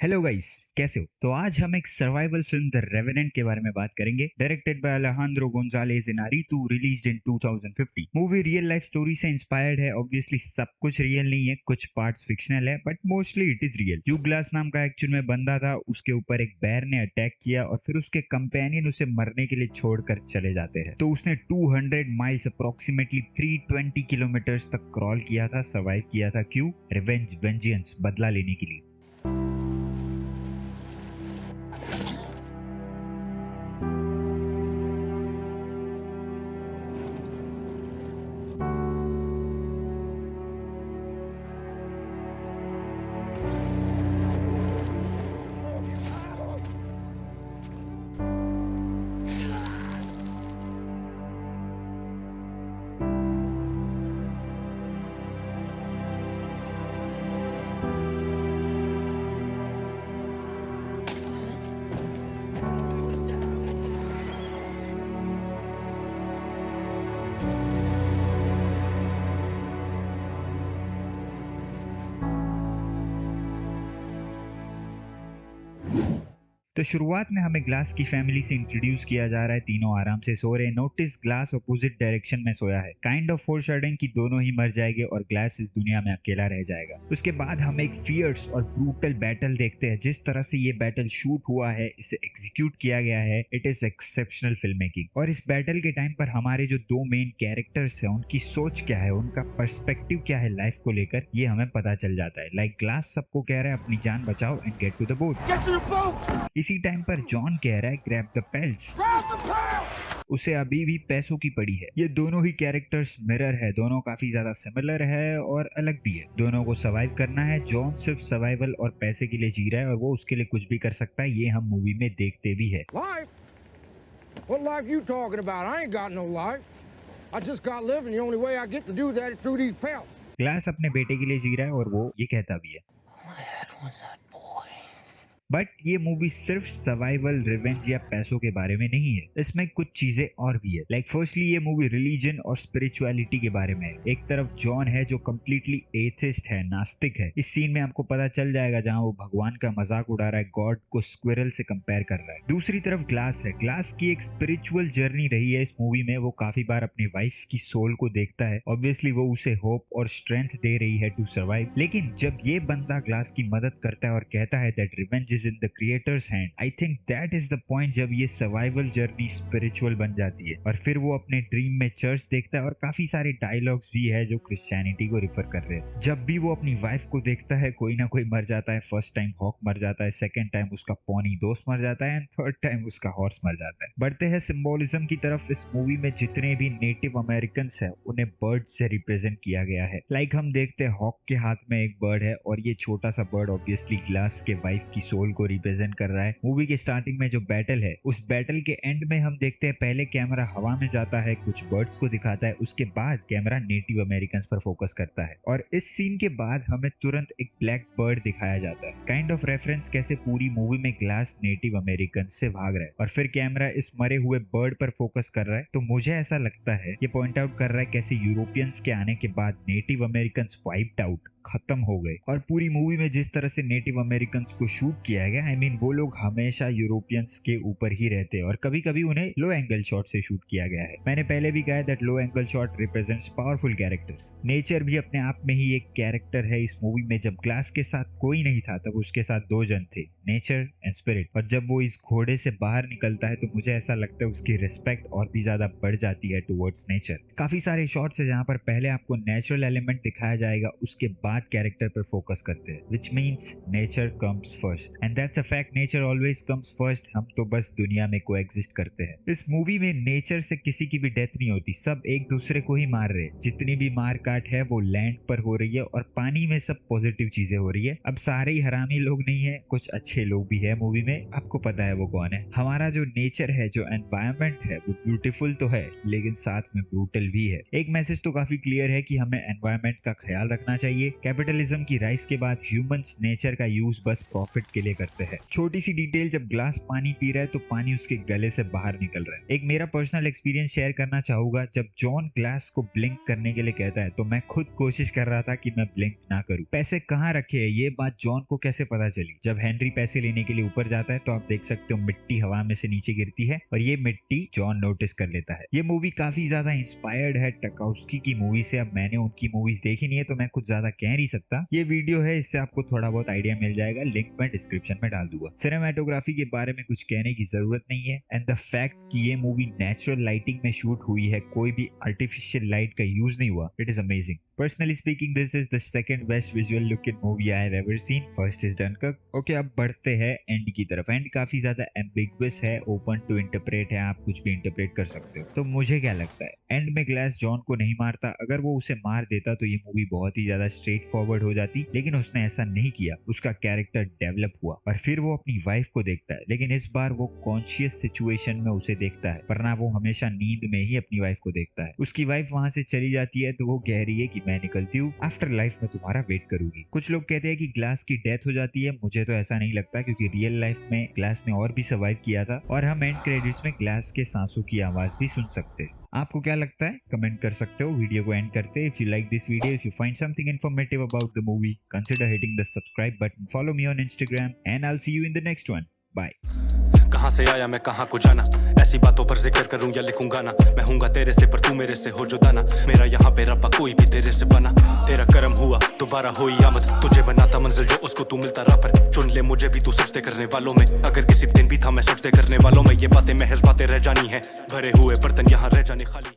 Hello guys, कैसे हो? तो आज हम एक सर्वाइवल फिल्म द रेवेनेंट के बारे में बात करेंगे। Directed by Alejandro Gonzalez Inarritu, released in 2050। Movie real life story से इंस्पायर्ड है। ऑब्वियसली सब कुछ रियल नहीं है, कुछ पार्ट्स फिक्शनल है, but mostly it is real. Hugh Glass नाम का एक्चुअल में बंदा था, उसके ऊपर एक बेर ने अटैक किया और फिर उसके कंपेनियन उसे मरने के लिए छोड़कर चले जाते हैं। तो उसने 200 माइल्स अप्रोक्सीमेटली 320 किलोमीटर्स तक क्रॉल किया था, सर्वाइव किया था। क्यों? रिवेंज, वेंजियंस, बदला लेने के लिए। तो शुरुआत में हमें ग्लास की फैमिली से इंट्रोड्यूस किया जा रहा है। तीनों आराम से सो रहे हैं। नोटिस ग्लास अपोजिट डायरेक्शन में सोया है। काइंड ऑफ फोरशैडोइंग कि दोनों ही मर जाएंगे और ग्लास इस दुनिया में अकेला रह जाएगा। उसके बाद हम एक फियर्स और ब्रूटल बैटल देखते हैं। जिस तरह से ये बैटल शूट हुआ है, इसे एग्जीक्यूट किया गया है, it is exceptional film making. और इस बैटल के टाइम पर हमारे जो दो मेन कैरेक्टर्स हैं, उनकी सोच क्या है, उनका पर्सपेक्टिव क्या है लाइफ को लेकर, ये हमें पता चल जाता है। लाइक ग्लास सबको कह रहा है अपनी जान बचाओ and get to the boat. इसी टाइम पर जॉन कह रहा है ग्रैब द पेल्स। उसे अभी भी पैसों की पड़ी है। ये दोनों ही कैरेक्टर्स मिरर है, दोनों काफी ज्यादा सिमिलर है और अलग भी है। दोनों को सर्वाइव करना है। जॉन सिर्फ सर्वाइवल और पैसे के लिए जी रहा है और वो उसके लिए कुछ भी कर सकता है। ये हम मूवी में देखते भी है। Life? What life you talking about? I ain't got no life. I just got living. The only way I get to do that is through these pelts. Glass अपने बेटे के लिए जी रहा है और वो ये कहता भी है। All I had was that boy. But ये मूवी सिर्फ सर्वाइवल, रिवेंज या पैसों के बारे में नहीं है। इसमें कुछ चीजें और भी है। लाइक फर्स्टली ये मूवी रिलीजन और स्पिरिचुअलिटी के बारे में है। एक तरफ जॉन है जो कम्प्लीटली एथिस्ट है, नास्तिक है। इस सीन में आपको पता चल जाएगा जहां वो भगवान का मजाक उड़ा रहा है, गॉड को स्क्विरल से कंपेयर कर रहा है। दूसरी तरफ ग्लास है। ग्लास की एक स्पिरिचुअल जर्नी रही है इस मूवी में। वो काफी बार अपनी वाइफ की सोल को देखता है। ऑब्वियसली वो उसे होप और स्ट्रेंथ दे रही है टू सर्वाइव। लेकिन जब ये बंदा ग्लास की मदद करता है और कहता है that revenge is in the creators hand, I think that is the point जब ये सर्वाइवल जर्नी स्पिरिचुअल बन जाती है। और फिर वो अपने ड्रीम में चर्च देखता है और काफी सारे डायलॉग्स भी है जो क्रिश्चियनिटी को रिफर कर रहे हैं। जब भी वो अपनी वाइफ को देखता है, कोई ना कोई मर जाता है। फर्स्ट टाइम हॉक मर जाता है, सेकंड टाइम उसका पॉनी दोस्त मर जाता है एंड थर्ड टाइम उसका हॉर्स मर जाता है। बढ़ते हैं सिंबोलिज्म की तरफ। इस मूवी में जितने भी नेटिव अमेरिकन है उन्हें बर्ड से रिप्रेजेंट किया गया है। लाइक हम देखते हैं हॉक के हाथ में एक बर्ड है और ये छोटा सा बर्ड ऑब्वियसली ग्लास के वाइफ की सोल को रिप्रेजेंट कर रहा है। मूवी के स्टार्टिंग में जो बैटल है, उस बैटल के एंड में हम देखते हैं पहले कैमरा हवा में जाता है, कुछ बर्ड्स को दिखाता है, उसके बाद कैमरा नेटिव अमेरिकन पर फोकस करता है और इस सीन के बाद हमें तुरंत एक ब्लैक बर्ड दिखाया जाता है। काइंड ऑफ रेफरेंस कैसे पूरी मूवी में ग्लास नेटिव अमेरिकन से भाग रहा है और फिर कैमरा इस मरे हुए बर्ड पर फोकस कर रहा है। तो मुझे ऐसा लगता है ये पॉइंट आउट कर रहा है कैसे यूरोपियंस के आने के बाद नेटिव अमेरिकन वाइप्ड आउट, खत्म हो गए। और पूरी मूवी में जिस तरह से नेटिव अमेरिकन को शूट किया गया, आई मीन वो लोग हमेशा यूरोपियंस के ऊपर ही रहते हैं और कभी कभी उन्हें लो एंगल शॉट से शूट किया गया है। मैंने पहले भी कहा that low angle shot represents powerful characters. Nature भी अपने आप में ही एक कैरेक्टर है इस मूवी में। जब ग्लास के साथ कोई नहीं था तब उसके साथ दो जन थे, नेचर एंड स्पिरिट। और जब वो इस घोड़े से बाहर निकलता है तो मुझे ऐसा लगता है उसकी रिस्पेक्ट और भी ज्यादा बढ़ जाती है टुवर्ड्स नेचर। काफी सारे शॉट्स है जहां पर पहले आपको नेचुरल एलिमेंट दिखाया जाएगा, उसके बाद कैरेक्टर पर फोकस करते हैं, which means nature comes first and that's a fact. Nature always comes first. हम तो बस दुनिया में कोएग्जिस्ट करते हैं। इस मूवी में नेचर से किसी की भी डेथ नहीं होती, सब एक दूसरे को ही मार रहे हैं। जितनी भी मार काट है वो लैंड पर हो रही है और पानी में सब पॉजिटिव चीजें हो रही है। अब सारे ही हरामी लोग नहीं है, कुछ अच्छे लोग भी है मूवी में। आपको पता है वो कौन है। हमारा जो नेचर है, जो एनवायरमेंट है, वो ब्यूटीफुल तो है लेकिन साथ में ब्रूटल भी है। एक मैसेज तो काफी क्लियर है कि हमें एनवायरमेंट का ख्याल रखना चाहिए, कैपिटलिज्म की राइज के बाद ह्यूमंस नेचर का यूज बस प्रॉफिट के लिए करते हैं। छोटी सी डिटेल, जब ग्लास पानी पी रहा है तो पानी उसके गले से बाहर निकल रहा है। एक मेरा पर्सनल एक्सपीरियंस शेयर करना चाहूंगा। जब जॉन ग्लास को ब्लिंक करने के लिए कहता है तो मैं खुद कोशिश कर रहा था कि मैं ब्लिंक ना करूं। पैसे कहाँ रखे हैं ये बात जॉन को कैसे पता चली? जब हेनरी पैसे लेने के लिए ऊपर जाता है तो आप देख सकते हो मिट्टी हवा में से नीचे गिरती है और ये मिट्टी जॉन नोटिस कर लेता है। ये मूवी काफी ज्यादा इंस्पायर्ड है टकाउस्की की मूवी से। अब मैंने उनकी मूवीज देखी नहीं है तो मैं कुछ ज्यादा कह नहीं सकता। ये वीडियो है, इससे आपको थोड़ा बहुत आइडिया मिल जाएगा, लिंक मैं डिस्क्रिप्शन में डाल दूंगा। सिनेमेटोग्राफी के बारे में कुछ कहने की जरूरत नहीं है एंड द फैक्ट कि ये मूवी नेचुरल लाइटिंग में शूट हुई है, कोई भी आर्टिफिशियल लाइट का यूज नहीं हुआ, it is amazing. Personally speaking, this is the second best visual looking movie I have ever seen. First is Dunkirk. Okay, अब बढ़ते हैं एंड की तरफ। एंड काफी ज्यादा एम्बिगुअस है, ओपन टू इंटरप्रेट है, आप कुछ भी इंटरप्रेट कर सकते हो। तो मुझे क्या लगता है, एंड में ग्लास जॉन को नहीं मारता। अगर वो उसे मार देता तो ये मूवी बहुत ही ज्यादा स्ट्रेट फॉरवर्ड हो जाती, लेकिन उसने ऐसा नहीं किया। उसका कैरेक्टर डेवलप हुआ और फिर वो अपनी वाइफ को देखता है, लेकिन इस बार वो कॉन्शियस सिचुएशन में उसे देखता है, वरना वो हमेशा नींद में ही अपनी वाइफ को देखता है। उसकी वाइफ वहां से चली जाती है तो वो कह रही है कि मैं निकलती हूँ, आफ्टर लाइफ में तुम्हारा वेट करूंगी। कुछ लोग कहते हैं कि ग्लास की डेथ हो जाती है, मुझे तो ऐसा नहीं लगता क्योंकि रियल लाइफ में ग्लास ने और भी सर्वाइव किया था और हम एंड क्रेडिट्स में ग्लास के सांसों की आवाज भी सुन सकते हैं। आपको क्या लगता है कमेंट कर सकते हो। वीडियो को एंड करते हैं। If you like this video, if you find something informative about the movie, consider hitting the subscribe button, follow me on Instagram and I will see you in the next one. Bye. कहाँ से आया मैं कहाँ को जाना, ऐसी बातों पर जिक्र करूं या लिखूं गाना। मैं हूँगा तेरे से पर तू मेरे से हो जुदाना, मेरा यहाँ पे रब्बा कोई भी तेरे से बना। तेरा करम हुआ दोबारा हुई आमद, तुझे बनाता मंजिल जो उसको तू मिलता राह पर। चुन ले मुझे भी तू सजदे करने वालों में, अगर किसी दिन भी था मैं सजदे करने वालों में। ये बातें महज बातें रह जानी है, भरे हुए बर्तन यहाँ रह जाने खाली।